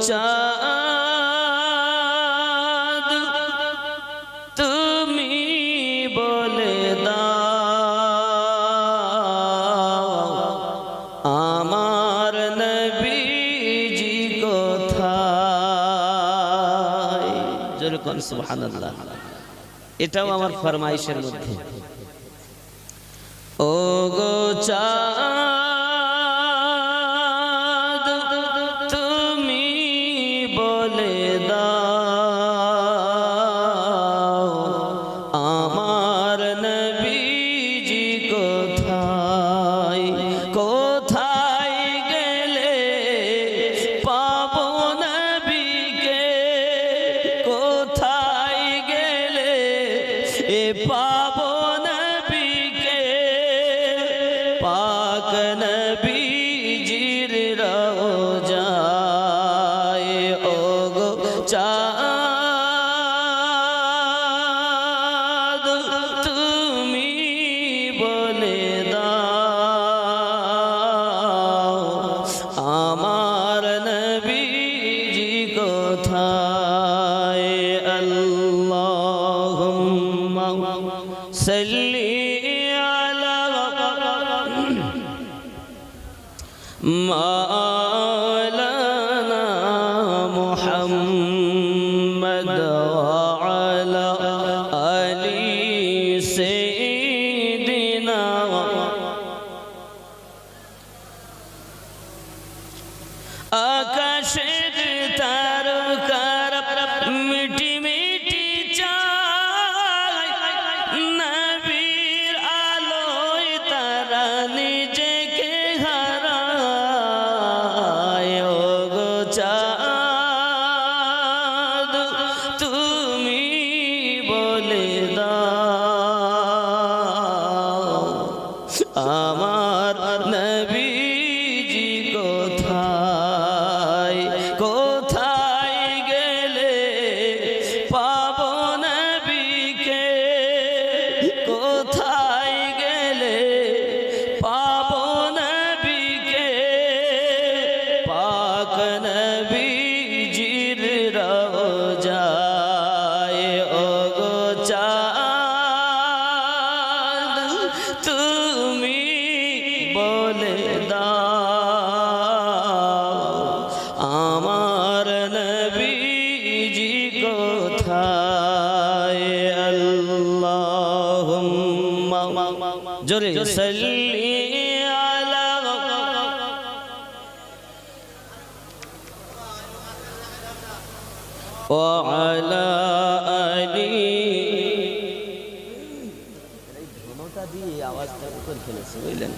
চাঁদ তুমি বলে দাও আমার নবীজি কোথায়? জোরে কোন সুবহানাল্লাহ। এটাও আমার ফরমাইশের মধ্যে। ও গো চাঁদ তুমি বলে দাও আমার নবীজি কোথায়? কোথায় গেলে পাবো নবীকে? কোথায় গেলে পাবো নবীকে? পাক নবীজির রওজায় ও গো চাঁদ তুমি বলে দাও আমার নবীজি কোথায়? আল্লাহুম্মা সাল্লি مولانا محمد وعلى آل سيدنا আকাশের তারকার মিটি মিটি চায় নবীর আলোয় তারা নিজেকে হারায় ও গো চাঁদ তুমি বলে দাও আমার নবীজি কোথায়? কোথায় গেলে পাবো নবীকে? কোথায় গেলে পাবো নবীকে? পাক নবীজির রওজায় ও গো চাঁদ তুমি বলে দাও আমার নবীজি কোথায়? আল্লাহুম্মা জোরে সাল্লি আলা ওয়া আলা আলি ধুনোটা দিয়ে আওয়াজটা উপর ফেলেছে বুঝলেন?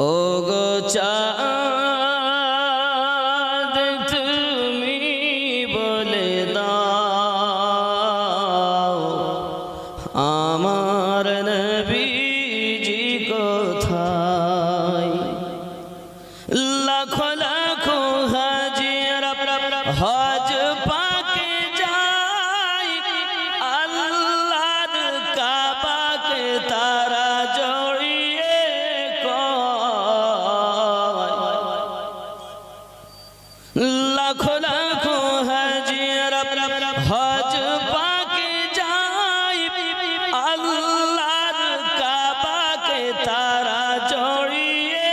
ও গো চাঁদ তুমি বলে দাও আমার নবীজি কোথায়? লাখো লাখো হাজিরা হজ পাকে যায় আল্লাহর কাবাকে তারা জড়িয়ে লাখো লাখো হাজিরা হজ পাকে যায় আল্লাহর কাবাকে তারা জড়িয়ে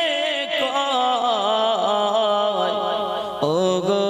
ও গো